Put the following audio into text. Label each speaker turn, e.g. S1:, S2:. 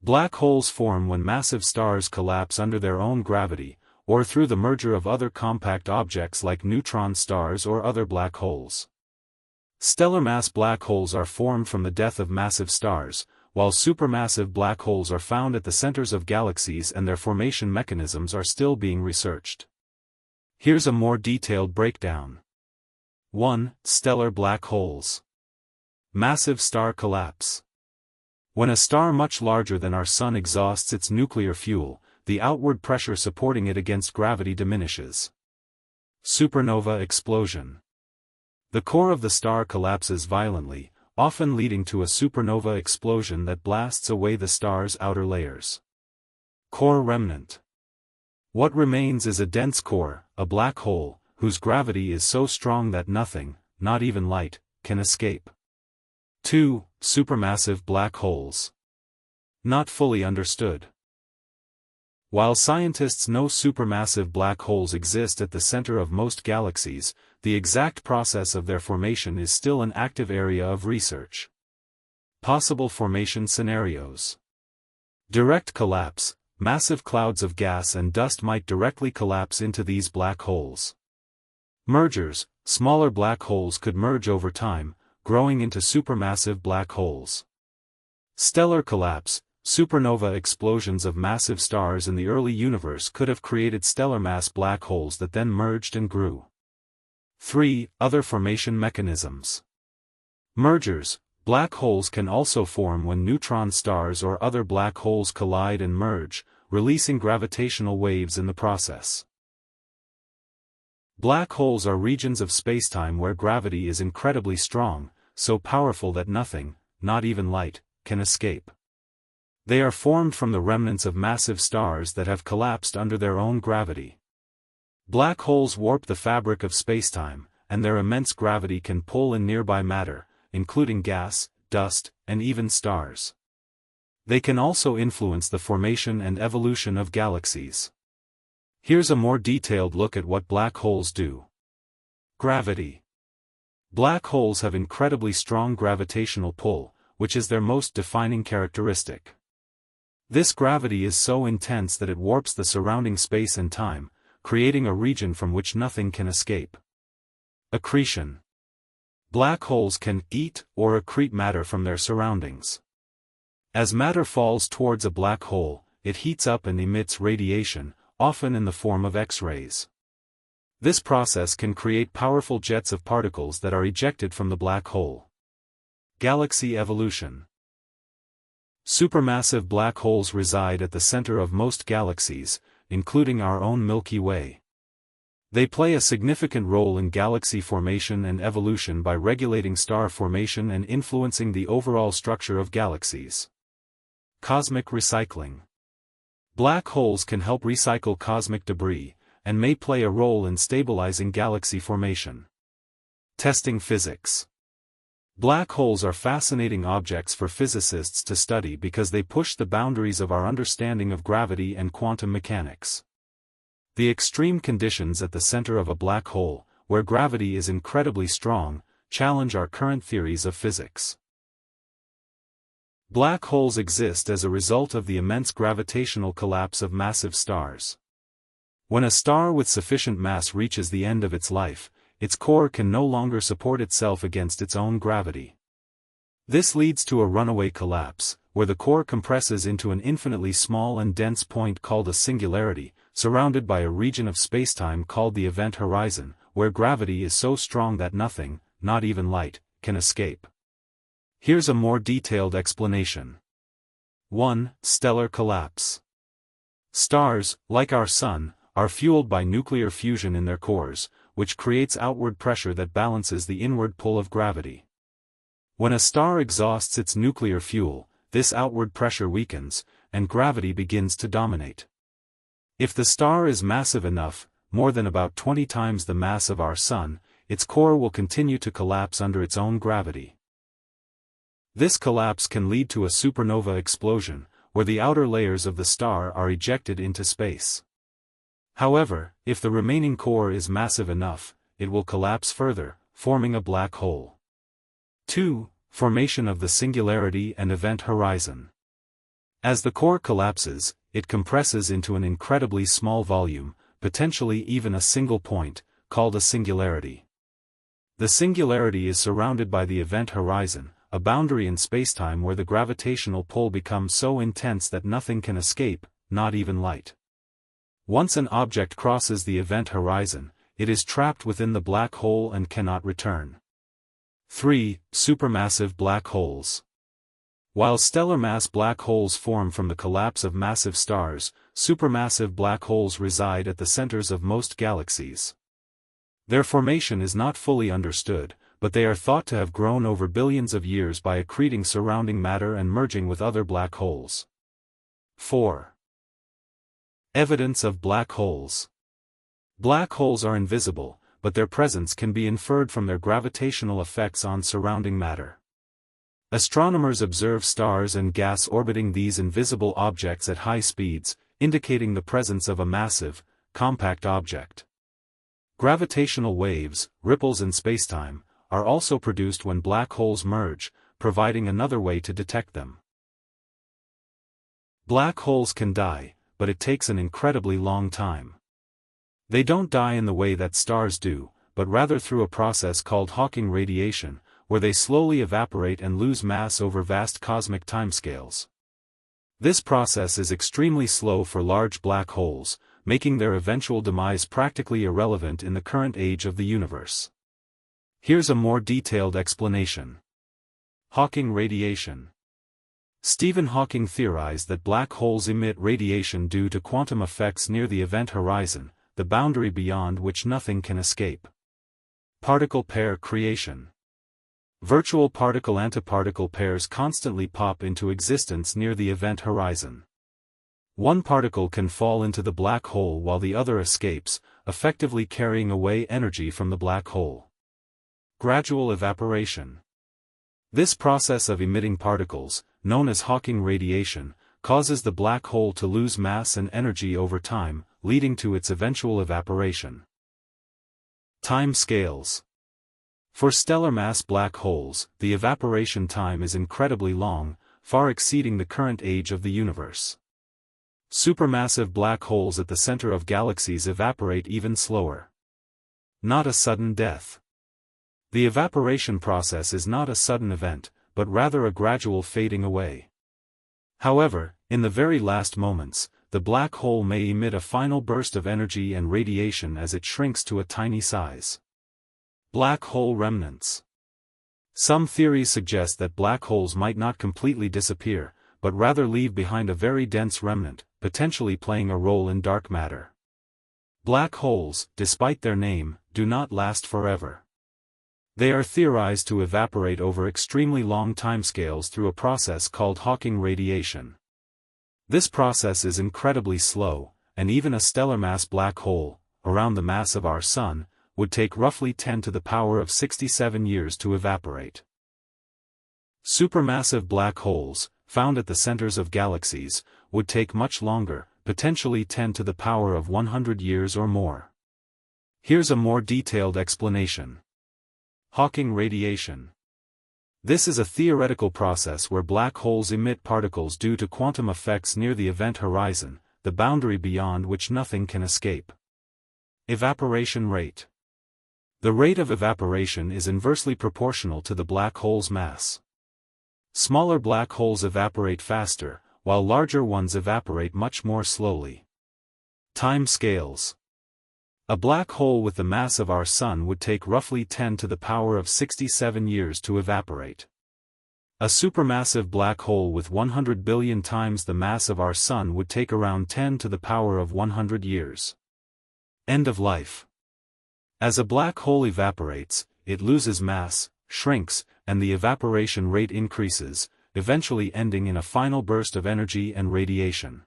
S1: Black holes form when massive stars collapse under their own gravity, or through the merger of other compact objects like neutron stars or other black holes. Stellar mass black holes are formed from the death of massive stars, while supermassive black holes are found at the centers of galaxies and their formation mechanisms are still being researched. Here's a more detailed breakdown. 1. Stellar black holes. Massive star collapse. When a star much larger than our Sun exhausts its nuclear fuel, the outward pressure supporting it against gravity diminishes. Supernova explosion. The core of the star collapses violently, often leading to a supernova explosion that blasts away the star's outer layers. Core remnant. What remains is a dense core, a black hole, whose gravity is so strong that nothing, not even light, can escape. 2. Supermassive black holes. Not fully understood. While scientists know supermassive black holes exist at the center of most galaxies, the exact process of their formation is still an active area of research. Possible formation scenarios. Direct collapse. Massive clouds of gas and dust might directly collapse into these black holes. Mergers. Smaller black holes could merge over time, growing into supermassive black holes. Stellar collapse. Supernova explosions of massive stars in the early universe could have created stellar mass black holes that then merged and grew. 3. Other formation mechanisms. Mergers. Black holes can also form when neutron stars or other black holes collide and merge, releasing gravitational waves in the process. Black holes are regions of spacetime where gravity is incredibly strong, so powerful that nothing, not even light, can escape. They are formed from the remnants of massive stars that have collapsed under their own gravity. Black holes warp the fabric of spacetime, and their immense gravity can pull in nearby matter, including gas, dust, and even stars. They can also influence the formation and evolution of galaxies. Here's a more detailed look at what black holes do. Gravity. Black holes have incredibly strong gravitational pull, which is their most defining characteristic. This gravity is so intense that it warps the surrounding space and time, creating a region from which nothing can escape. Accretion. Black holes can eat or accrete matter from their surroundings. As matter falls towards a black hole, it heats up and emits radiation, often in the form of X-rays. This process can create powerful jets of particles that are ejected from the black hole. Galaxy evolution. Supermassive black holes reside at the center of most galaxies, including our own Milky Way. They play a significant role in galaxy formation and evolution by regulating star formation and influencing the overall structure of galaxies. Cosmic recycling. Black holes can help recycle cosmic debris, and may play a role in stabilizing galaxy formation. Testing physics. Black holes are fascinating objects for physicists to study because they push the boundaries of our understanding of gravity and quantum mechanics. The extreme conditions at the center of a black hole, where gravity is incredibly strong, challenge our current theories of physics. Black holes exist as a result of the immense gravitational collapse of massive stars. When a star with sufficient mass reaches the end of its life, its core can no longer support itself against its own gravity. This leads to a runaway collapse, where the core compresses into an infinitely small and dense point called a singularity, surrounded by a region of spacetime called the event horizon, where gravity is so strong that nothing, not even light, can escape. Here's a more detailed explanation. 1. Stellar collapse. Stars, like our Sun, are fueled by nuclear fusion in their cores, which creates outward pressure that balances the inward pull of gravity. When a star exhausts its nuclear fuel, this outward pressure weakens, and gravity begins to dominate. If the star is massive enough, more than about 20 times the mass of our Sun, its core will continue to collapse under its own gravity. This collapse can lead to a supernova explosion, where the outer layers of the star are ejected into space. However, if the remaining core is massive enough, it will collapse further, forming a black hole. 2. Formation of the singularity and event horizon. As the core collapses, it compresses into an incredibly small volume, potentially even a single point, called a singularity. The singularity is surrounded by the event horizon, a boundary in spacetime where the gravitational pull becomes so intense that nothing can escape, not even light. Once an object crosses the event horizon, it is trapped within the black hole and cannot return. 3. Supermassive black holes. While stellar mass black holes form from the collapse of massive stars, supermassive black holes reside at the centers of most galaxies. Their formation is not fully understood, but they are thought to have grown over billions of years by accreting surrounding matter and merging with other black holes. 4. Evidence of black holes. Black holes are invisible, but their presence can be inferred from their gravitational effects on surrounding matter. Astronomers observe stars and gas orbiting these invisible objects at high speeds, indicating the presence of a massive, compact object. Gravitational waves, ripples in spacetime, are also produced when black holes merge, providing another way to detect them. Black holes can die, but it takes an incredibly long time. They don't die in the way that stars do, but rather through a process called Hawking radiation, where they slowly evaporate and lose mass over vast cosmic timescales. This process is extremely slow for large black holes, making their eventual demise practically irrelevant in the current age of the universe. Here's a more detailed explanation. Hawking radiation. Stephen Hawking theorized that black holes emit radiation due to quantum effects near the event horizon, the boundary beyond which nothing can escape. Particle pair creation. Virtual particle-antiparticle pairs constantly pop into existence near the event horizon. One particle can fall into the black hole while the other escapes, effectively carrying away energy from the black hole. Gradual evaporation. This process of emitting particles, known as Hawking radiation, causes the black hole to lose mass and energy over time, leading to its eventual evaporation. Time scales. For stellar mass black holes, the evaporation time is incredibly long, far exceeding the current age of the universe. Supermassive black holes at the center of galaxies evaporate even slower. Not a sudden death. The evaporation process is not a sudden event, but rather a gradual fading away. However, in the very last moments, the black hole may emit a final burst of energy and radiation as it shrinks to a tiny size. Black hole remnants. Some theories suggest that black holes might not completely disappear, but rather leave behind a very dense remnant, potentially playing a role in dark matter. Black holes, despite their name, do not last forever. They are theorized to evaporate over extremely long timescales through a process called Hawking radiation. This process is incredibly slow, and even a stellar mass black hole, around the mass of our Sun, would take roughly 10 to the power of 67 years to evaporate. Supermassive black holes, found at the centers of galaxies, would take much longer, potentially 10 to the power of 100 years or more. Here's a more detailed explanation. Hawking radiation. This is a theoretical process where black holes emit particles due to quantum effects near the event horizon, the boundary beyond which nothing can escape. Evaporation rate. The rate of evaporation is inversely proportional to the black hole's mass. Smaller black holes evaporate faster, while larger ones evaporate much more slowly. Time scales. A black hole with the mass of our Sun would take roughly 10 to the power of 67 years to evaporate. A supermassive black hole with 100 billion times the mass of our Sun would take around 10 to the power of 100 years. End of life. As a black hole evaporates, it loses mass, shrinks, and the evaporation rate increases, eventually ending in a final burst of energy and radiation.